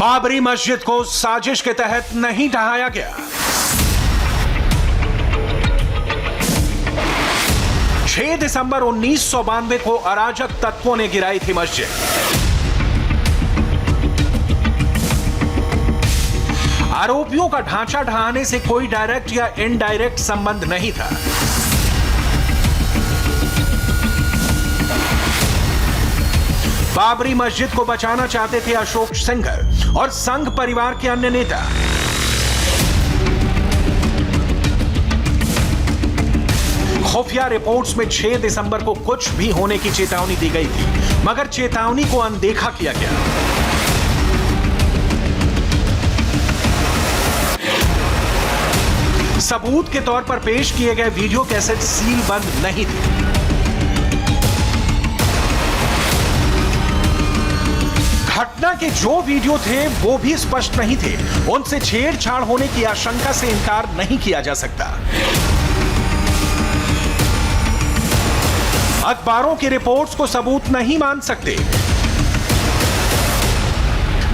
बाबरी मस्जिद को साजिश के तहत नहीं ढहाया गया। 6 दिसंबर 1992 को अराजक तत्वों ने गिराई थी मस्जिद। आरोपियों का ढांचा ढहाने से कोई डायरेक्ट या इनडायरेक्ट संबंध नहीं था। बाबरी मस्जिद को बचाना चाहते थे अशोक सिंघल और संघ परिवार के अन्य नेता। खुफिया रिपोर्ट्स में 6 दिसंबर को कुछ भी होने की चेतावनी दी गई थी, मगर चेतावनी को अनदेखा किया गया। सबूत के तौर पर पेश किए गए वीडियो कैसेट सील बंद नहीं थे। घटना के जो वीडियो थे वो भी स्पष्ट नहीं थे। उनसे छेड़छाड़ होने की आशंका से इनकार नहीं किया जा सकता। अखबारों की रिपोर्ट्स को सबूत नहीं मान सकते।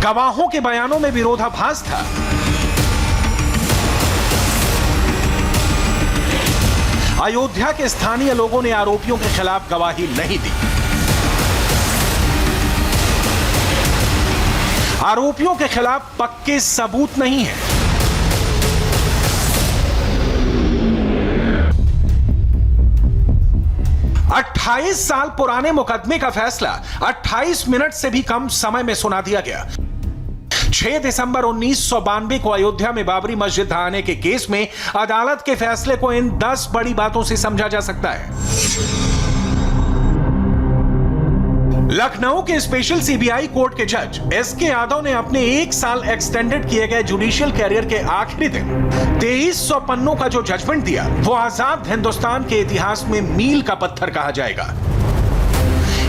गवाहों के बयानों में विरोधाभास था। अयोध्या के स्थानीय लोगों ने आरोपियों के खिलाफ गवाही नहीं दी। आरोपियों के खिलाफ पक्के सबूत नहीं है। अट्ठाईस साल पुराने मुकदमे का फैसला 28 मिनट से भी कम समय में सुना दिया गया। 6 दिसंबर 1992 को अयोध्या में बाबरी मस्जिद ढहाने के केस में अदालत के फैसले को इन 10 बड़ी बातों से समझा जा सकता है। लखनऊ के स्पेशल सीबीआई कोर्ट के जज एसके यादव ने अपने 1 साल एक्सटेंडेड किए गए जुडिशियल कैरियर के आखिरी दिन 2300 पन्नों का जो जजमेंट दिया वो आजाद हिंदुस्तान के इतिहास में मील का पत्थर कहा जाएगा।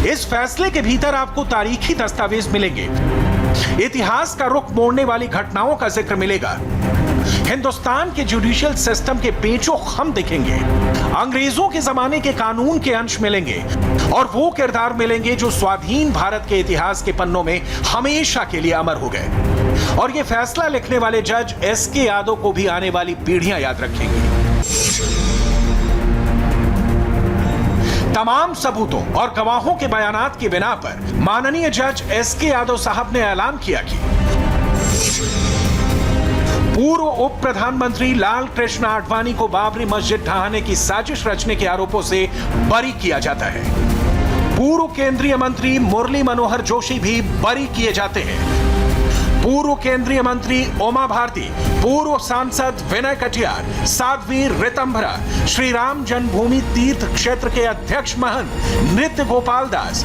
इस फैसले के भीतर आपको तारीखी दस्तावेज मिलेंगे, इतिहास का रुख मोड़ने वाली घटनाओं का जिक्र मिलेगा, हिंदुस्तान के जुडिशियल सिस्टम के पेचो खम दिखेंगे, अंग्रेजों के जमाने के कानून के अंश मिलेंगे और वो किरदार मिलेंगे जो स्वाधीन भारत के इतिहास के पन्नों में हमेशा के लिए अमर हो गए। और ये फैसला लिखने वाले जज एसके यादव को भी आने वाली पीढ़ियां याद रखेंगी। तमाम सबूतों और गवाहों के बयानात की बिना पर माननीय जज एसके यादव साहब ने ऐलान किया कि पूर्व उप प्रधानमंत्री लाल कृष्ण आडवाणी को बाबरी मस्जिद ढहाने की साजिश रचने के आरोपों से बरी किया जाता है। पूर्व केंद्रीय मंत्री मुरली मनोहर जोशी भी बरी किए जाते हैं। पूर्व केंद्रीय मंत्री उमा भारती, पूर्व सांसद विनय कटियार, साध्वी रितंभरा, श्री राम जन्मभूमि तीर्थ क्षेत्र के अध्यक्ष महंत नृत्य गोपाल दास,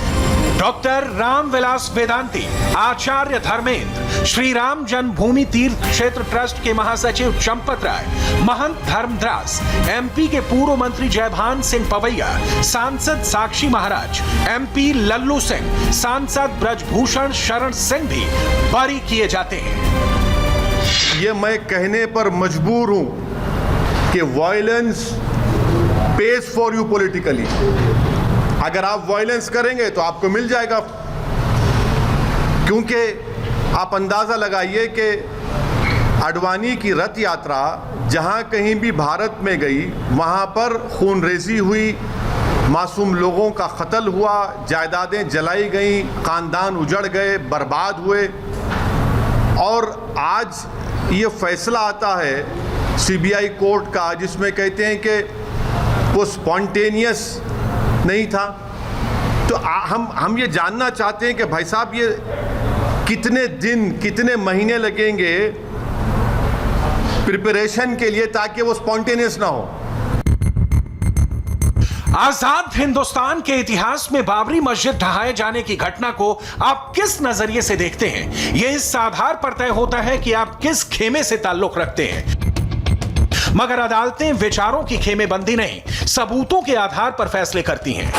डॉक्टर रामविलास वेदांती, आचार्य धर्मेंद्र, श्री राम जन्मभूमि तीर्थ क्षेत्र ट्रस्ट के महासचिव चंपत राय, महंत धर्मदास, एमपी के पूर्व मंत्री जयभान सिंह पवैया, सांसद साक्षी महाराज, एमपी लल्लू सिंह, सांसद ब्रजभूषण शरण सिंह भी बरी किए जाते हैं। ये मैं कहने पर मजबूर हूं कि violence page for you politically. अगर आप वायलेंस करेंगे तो आपको मिल जाएगा, क्योंकि आप अंदाज़ा लगाइए कि आडवाणी की रथ यात्रा जहां कहीं भी भारत में गई वहां पर खूनरेजी हुई, मासूम लोगों का कत्ल हुआ, जायदादें जलाई गईं, खानदान उजड़ गए, बर्बाद हुए। और आज ये फैसला आता है सीबीआई कोर्ट का जिसमें कहते हैं कि वो स्पॉन्टेनियस नहीं था। तो हम ये जानना चाहते हैं कि भाई साहब ये कितने दिन कितने महीने लगेंगे प्रिपरेशन के लिए ताकि वो स्पॉन्टेनियस ना हो। आजाद हिंदुस्तान के इतिहास में बाबरी मस्जिद ढहाए जाने की घटना को आप किस नजरिए से देखते हैं, यह इस आधार पर तय होता है कि आप किस खेमे से ताल्लुक रखते हैं। मगर अदालतें विचारों की खेमेबंदी नहीं, सबूतों के आधार पर फैसले करती हैं।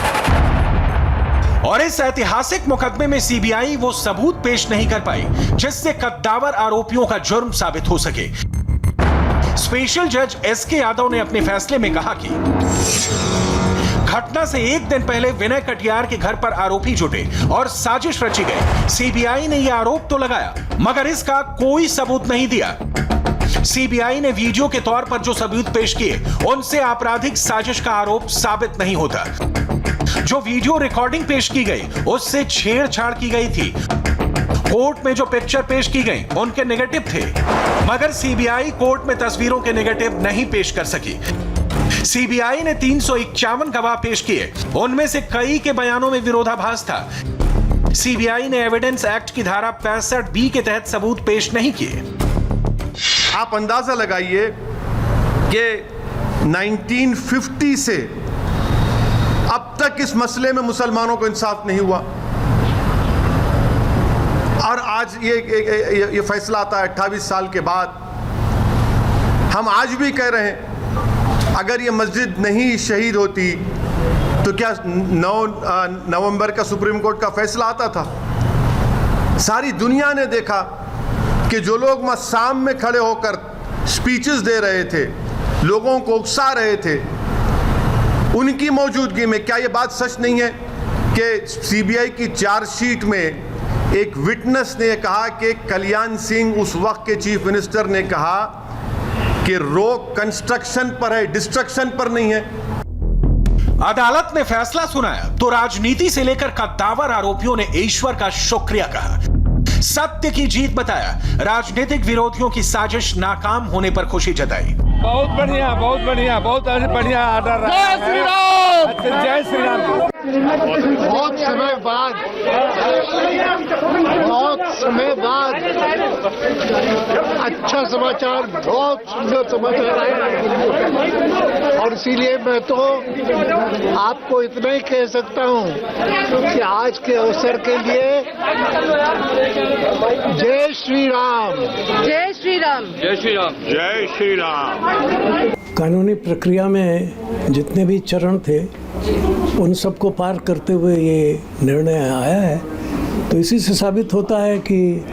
और इस ऐतिहासिक मुकदमे में सीबीआई वो सबूत पेश नहीं कर पाई जिससे कद्दावर आरोपियों का जुर्म साबित हो सके। स्पेशल जज एसके यादव ने अपने फैसले में कहा कि घटना से एक दिन पहले विनय कटियार के घर पर आरोपी जुटे और साजिश रची गई। सीबीआई ने यह आरोप तो लगाया मगर इसका कोई सबूत नहीं दिया। सीबीआई ने वीडियो के तौर पर जो सबूत पेश किए उनसे आपराधिक साजिश का आरोप साबित नहीं होता। जो वीडियो रिकॉर्डिंग पेश की गई उससे छेड़छाड़ की गई थी। कोर्ट में जो पिक्चर पेश की गई उनके नेगेटिव थे मगर सीबीआई कोर्ट में तस्वीरों के नेगेटिव नहीं पेश कर सकी। सीबीआई ने 351 गवाह पेश किए, उनमें से कई के बयानों में विरोधाभास था। सीबीआई ने एविडेंस एक्ट की धारा 65B के तहत सबूत पेश नहीं किए। आप अंदाजा लगाइए कि 1950 से अब तक इस मसले में मुसलमानों को इंसाफ नहीं हुआ और आज ये फैसला आता है 28 साल के बाद। हम आज भी कह रहे हैं अगर ये मस्जिद नहीं शहीद होती तो क्या 9 नवंबर का सुप्रीम कोर्ट का फैसला आता था? सारी दुनिया ने देखा कि जो लोग वहाँ शाम में खड़े होकर स्पीचेस दे रहे थे, लोगों को उकसा रहे थे, उनकी मौजूदगी में क्या ये बात सच नहीं है कि सीबीआई की चार्जशीट में एक विटनेस ने कहा कि कल्याण सिंह उस वक्त के चीफ मिनिस्टर ने कहा कि रोक कंस्ट्रक्शन पर है, डिस्ट्रक्शन पर नहीं है। अदालत ने फैसला सुनाया तो राजनीति से लेकर कद्दावर आरोपियों ने ईश्वर का शुक्रिया कहा, सत्य की जीत बताया, राजनीतिक विरोधियों की साजिश नाकाम होने पर खुशी जताई। बहुत बढ़िया, बहुत बढ़िया, बहुत बढ़िया ऑर्डर रहा है। जय श्री राम, जय श्री राम। बहुत समय बाद अच्छा समाचार, बहुत सुंदर समाचार आया और इसीलिए मैं तो आपको इतना ही कह सकता हूं कि आज के अवसर के लिए जय श्री राम, जय श्री राम, जय श्री राम, जय श्री राम। कानूनी प्रक्रिया में जितने भी चरण थे उन सबको पार करते हुए ये निर्णय आया है, तो इसी से साबित होता है कि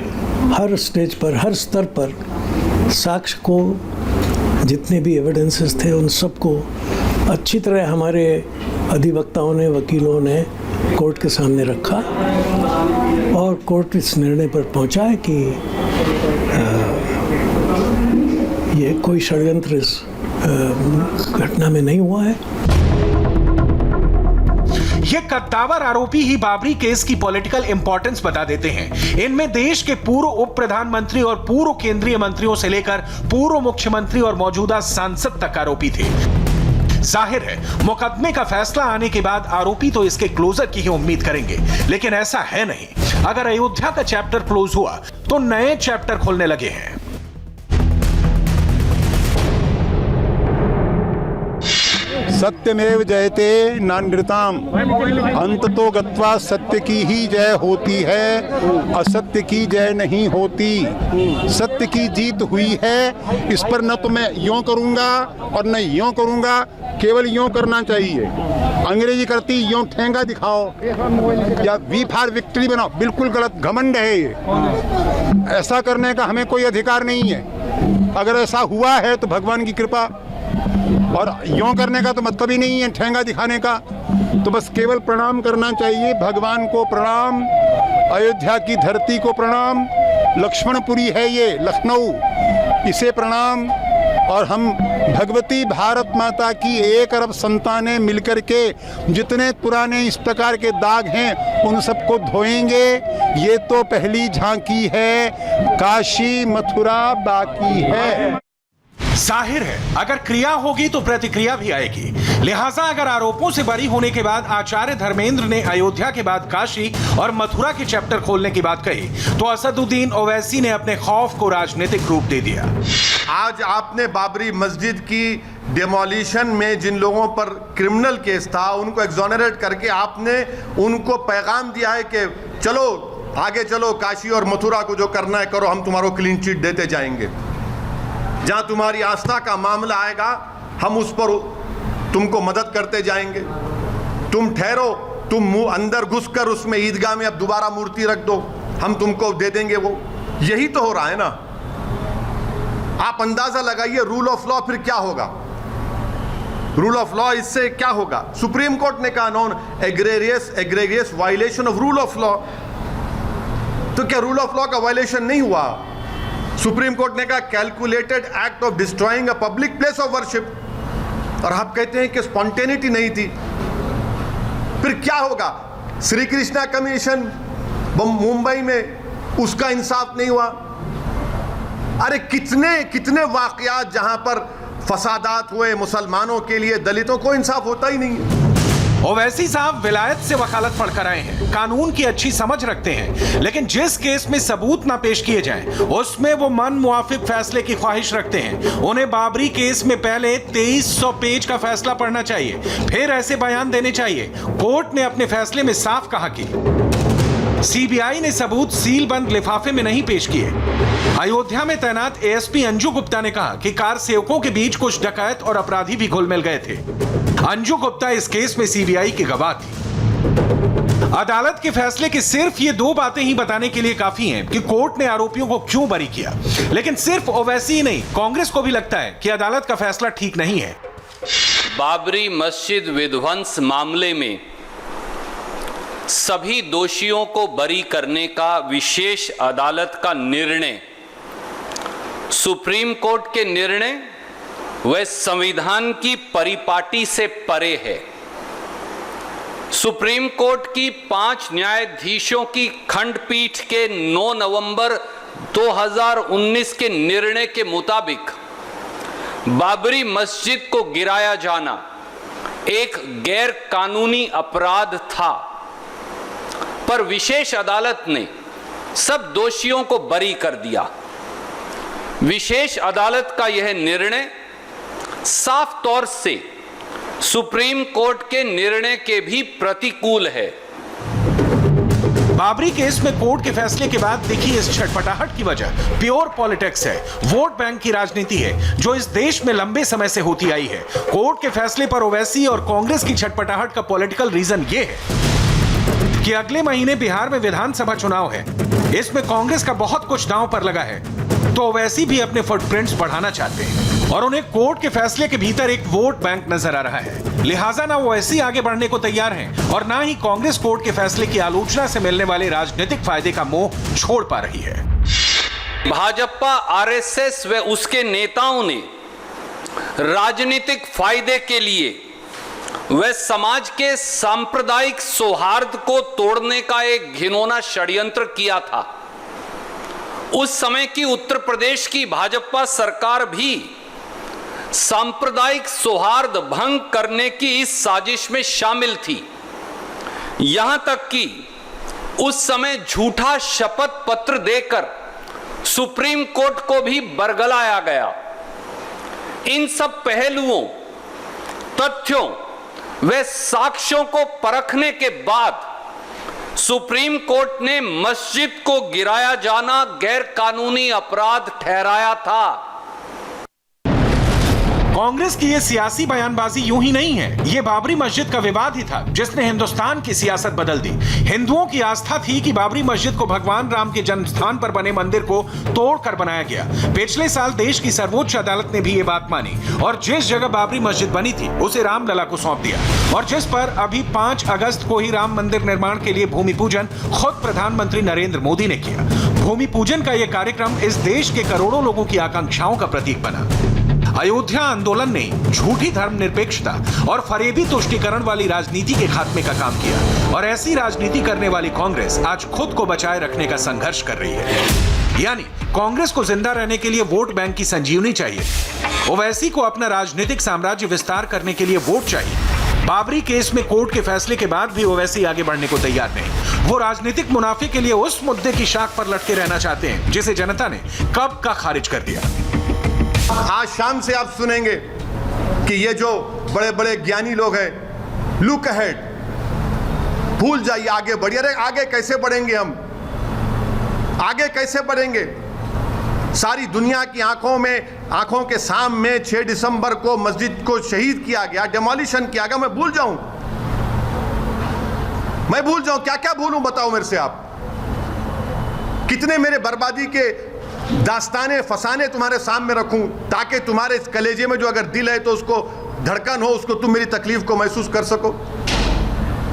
हर स्टेज पर, हर स्तर पर साक्ष्य को, जितने भी एविडेंसेस थे उन सबको अच्छी तरह हमारे अधिवक्ताओं ने, वकीलों ने कोर्ट के सामने रखा और कोर्ट इस निर्णय पर पहुंचा है कि ये कोई षड्यंत्र इस घटना में नहीं हुआ है। ये कद्दावर आरोपी ही बाबरी केस की पॉलिटिकल इंपॉर्टेंस बता देते हैं। इनमें देश के पूर्व उप प्रधानमंत्री और पूर्व केंद्रीय मंत्रियों से लेकर पूर्व मुख्यमंत्री और मौजूदा सांसद तक आरोपी थे। जाहिर है मुकदमे का फैसला आने के बाद आरोपी तो इसके क्लोजर की ही उम्मीद करेंगे, लेकिन ऐसा है नहीं। अगर अयोध्या का चैप्टर क्लोज हुआ तो नए चैप्टर खुलने लगे हैं। सत्यमेव जयते नानृताम, अंततो गत्वा सत्य की ही जय होती है, असत्य की जय नहीं होती। सत्य की जीत हुई है, इस पर न तो मैं यों करूंगा और न यों करूंगा, केवल यों करना चाहिए। अंग्रेजी करती यों ठेंगा दिखाओ या वी फॉर विक्ट्री बनाओ, बिल्कुल गलत, घमंड है ये। ऐसा करने का हमें कोई अधिकार नहीं है। अगर ऐसा हुआ है तो भगवान की कृपा, और यों करने का तो मतलब ही नहीं है ठेंगा दिखाने का। तो बस केवल प्रणाम करना चाहिए, भगवान को प्रणाम, अयोध्या की धरती को प्रणाम, लक्ष्मणपुरी है ये लखनऊ, इसे प्रणाम। और हम भगवती भारत माता की 1 अरब संतानें मिलकर के जितने पुराने इस प्रकार के दाग हैं उन सबको धोएंगे। ये तो पहली झांकी है, काशी मथुरा बाकी है। जाहिर है अगर क्रिया होगी तो प्रतिक्रिया भी आएगी। लिहाजा अगर आरोपों से बरी होने के बाद आचार्य धर्मेंद्र ने अयोध्या के बाद काशी और मथुरा के चैप्टर खोलने की बात कही तो असदुद्दीन ओवैसी ने अपने खौफ को राजनीतिक रूप दे दिया। आज आपने बाबरी मस्जिद की डिमोलिशन में जिन लोगों पर क्रिमिनल केस था उनको एक्सोनरेट करके आपने उनको पैगाम दिया है कि चलो आगे चलो, काशी और मथुरा को जो करना है करो, हम तुम्हारो क्लीन चिट देते जाएंगे। जहां तुम्हारी आस्था का मामला आएगा हम उस पर तुमको मदद करते जाएंगे। तुम ठहरो, तुम मुंह अंदर घुसकर उसमें ईदगाह में अब दोबारा मूर्ति रख दो, हम तुमको दे देंगे। वो यही तो हो रहा है ना। आप अंदाजा लगाइए रूल ऑफ लॉ फिर क्या होगा। रूल ऑफ लॉ, इससे क्या होगा? सुप्रीम कोर्ट ने कहा non egregious violation of rule of law. तो क्या रूल ऑफ लॉ का वायलेशन नहीं हुआ? सुप्रीम कोर्ट ने कहा calculated act of destroying a public place of worship, और आप कहते हैं कि स्पॉन्टेनिटी नहीं थी। फिर क्या होगा? श्री कृष्णा कमीशन मुंबई में, उसका इंसाफ नहीं हुआ। अरे कितने वाकयात जहां पर फसादात हुए मुसलमानों के लिए, दलितों को इंसाफ होता ही नहीं है। ओवैसी साहब विलायत से वकालत पढ़कर आए हैं, कानून की अच्छी समझ रखते हैं, लेकिन जिस केस में सबूत ना पेश किए जाएं, उसमें वो मन मुआफिक फैसले की ख्वाहिश रखते हैं। उन्हें बाबरी केस में पहले 2300 पेज का फैसला पढ़ना चाहिए, फिर ऐसे बयान देने चाहिए। कोर्ट ने अपने फैसले में साफ कहा कि सीबीआई ने सबूत सीलबंद लिफाफे में नहीं पेश किए। अयोध्या में तैनात एएसपी अंजू गुप्ता ने कहा कि कार सेवकों के बीच कुछ डकैत और अपराधी भी घुल मिल गए थे। अंजू गुप्ता इस केस में सीबीआई की गवाह थी। अदालत के फैसले की सिर्फ ये 2 बातें ही बताने के लिए काफी हैं कि कोर्ट ने आरोपियों को क्यों बरी किया। लेकिन सिर्फ ओवैसी ही नहीं, कांग्रेस को भी लगता है कि अदालत का फैसला ठीक नहीं है। बाबरी मस्जिद विध्वंस मामले में सभी दोषियों को बरी करने का विशेष अदालत का निर्णय सुप्रीम कोर्ट के निर्णय व संविधान की परिपाटी से परे है। सुप्रीम कोर्ट की 5 न्यायाधीशों की खंडपीठ के 9 नवंबर 2019 के निर्णय के मुताबिक बाबरी मस्जिद को गिराया जाना एक गैर कानूनी अपराध था, पर विशेष अदालत ने सब दोषियों को बरी कर दिया। विशेष अदालत का यह निर्णय साफ तौर से सुप्रीम कोर्ट के निर्णय के भी प्रतिकूल है। बाबरी केस में कोर्ट के फैसले के बाद दिखी इस छटपटाहट की वजह प्योर पॉलिटिक्स है, वोट बैंक की राजनीति है, जो इस देश में लंबे समय से होती आई है। कोर्ट के फैसले पर ओवैसी और कांग्रेस की छटपटाहट का पॉलिटिकल रीजन यह है कि अगले महीने बिहार में विधानसभा चुनाव है। इसमें कांग्रेस का बहुत कुछ दांव पर लगा है, तो ओवैसी भी अपने फुटप्रिंट्स बढ़ाना चाहते हैं और उन्हें कोर्ट के फैसले के भीतर एक वोट बैंक नजर आ रहा है। लिहाजा ना ओवैसी आगे बढ़ने को तैयार हैं और ना ही कांग्रेस कोर्ट के फैसले की आलोचना से मिलने वाले राजनीतिक फायदे का मोह छोड़ पा रही है। भाजपा, आरएसएस व उसके नेताओं ने राजनीतिक फायदे के लिए वह समाज के सांप्रदायिक सौहार्द को तोड़ने का एक घिनौना षड्यंत्र किया था। उस समय की उत्तर प्रदेश की भाजपा सरकार भी सांप्रदायिक सौहार्द भंग करने की इस साजिश में शामिल थी। यहां तक कि उस समय झूठा शपथ पत्र देकर सुप्रीम कोर्ट को भी बरगलाया गया। इन सब पहलुओं, तथ्यों व साक्ष्यों को परखने के बाद सुप्रीम कोर्ट ने मस्जिद को गिराया जाना गैर कानूनी अपराध ठहराया था। कांग्रेस की ये सियासी बयानबाजी यूं ही नहीं है, ये बाबरी मस्जिद का विवाद ही था जिसने हिंदुस्तान की सियासत बदल दी। हिंदुओं की आस्था थी कि बाबरी मस्जिद को भगवान राम के जन्म स्थान पर बने मंदिर को तोड़कर बनाया गया। पिछले साल देश की सर्वोच्च अदालत ने भी ये बात मानी और जिस जगह बाबरी मस्जिद बनी थी उसे रामलला को सौंप दिया, और जिस पर अभी 5 अगस्त को ही राम मंदिर निर्माण के लिए भूमि पूजन खुद प्रधानमंत्री नरेंद्र मोदी ने किया। भूमि पूजन का यह कार्यक्रम इस देश के करोड़ों लोगों की आकांक्षाओं का प्रतीक बना। अयोध्या आंदोलन ने झूठी धर्मनिरपेक्षता और फरेबी तुष्टीकरण वाली राजनीति के खात्मे का काम किया, और ऐसी राजनीति करने वाली कांग्रेस आज खुद को बचाए रखने का संघर्ष कर रही है। यानी कांग्रेस को जिंदा रहने के लिए वोट बैंक की संजीवनी चाहिए, ओवैसी को अपना राजनीतिक साम्राज्य विस्तार करने के लिए वोट चाहिए। बाबरी केस में कोर्ट के फैसले के बाद भी ओवैसी आगे बढ़ने को तैयार नहीं। वो राजनीतिक मुनाफे के लिए उस मुद्दे की शाख पर लटके रहना चाहते हैं जिसे जनता ने कब का खारिज कर दिया। आज शाम से आप सुनेंगे कि ये जो बड़े बड़े ज्ञानी लोग हैं, लुक अहेड, भूल जाइए, आगे बढ़िए। अरे आगे कैसे बढ़ेंगे हम? आगे कैसे बढ़ेंगे? सारी दुनिया की आंखों के सामने 6 दिसंबर को मस्जिद को शहीद किया गया, डिमोलिशन किया गया। मैं भूल जाऊं? क्या क्या भूलूं? बताओ मेरे से आप। कितने मेरे बर्बादी के दास्ताने फसाने तुम्हारे सामने रखूं ताकि तुम्हारे इस कलेजे में जो अगर दिल है तो उसको धड़कन हो, उसको तुम मेरी तकलीफ को महसूस कर सको।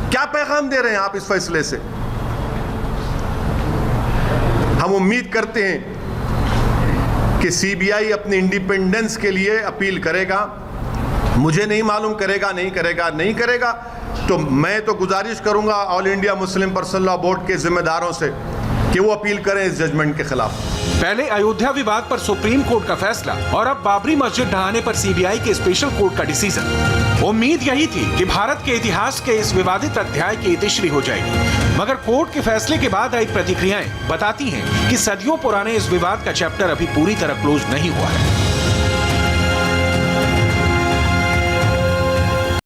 क्या पैगाम दे रहे हैं आप इस फैसले से? हम उम्मीद करते हैं कि सीबीआई अपनी इंडिपेंडेंस के लिए अपील करेगा। मुझे नहीं मालूम करेगा नहीं करेगा, तो मैं तो गुजारिश करूंगा all India Muslim personal law board के जिम्मेदारों से कि वो अपील करें इस जजमेंट के खिलाफ। पहले अयोध्या विवाद पर सुप्रीम कोर्ट का फैसला और अब बाबरी मस्जिद ढहाने पर सीबीआई के स्पेशल कोर्ट का डिसीजन। उम्मीद यही थी कि भारत के इतिहास के इस विवादित अध्याय की इतिश्री हो जाएगी, मगर कोर्ट के फैसले के बाद आई प्रतिक्रियाएं बताती हैं कि सदियों पुराने इस विवाद का चैप्टर अभी पूरी तरह क्लोज नहीं हुआ है।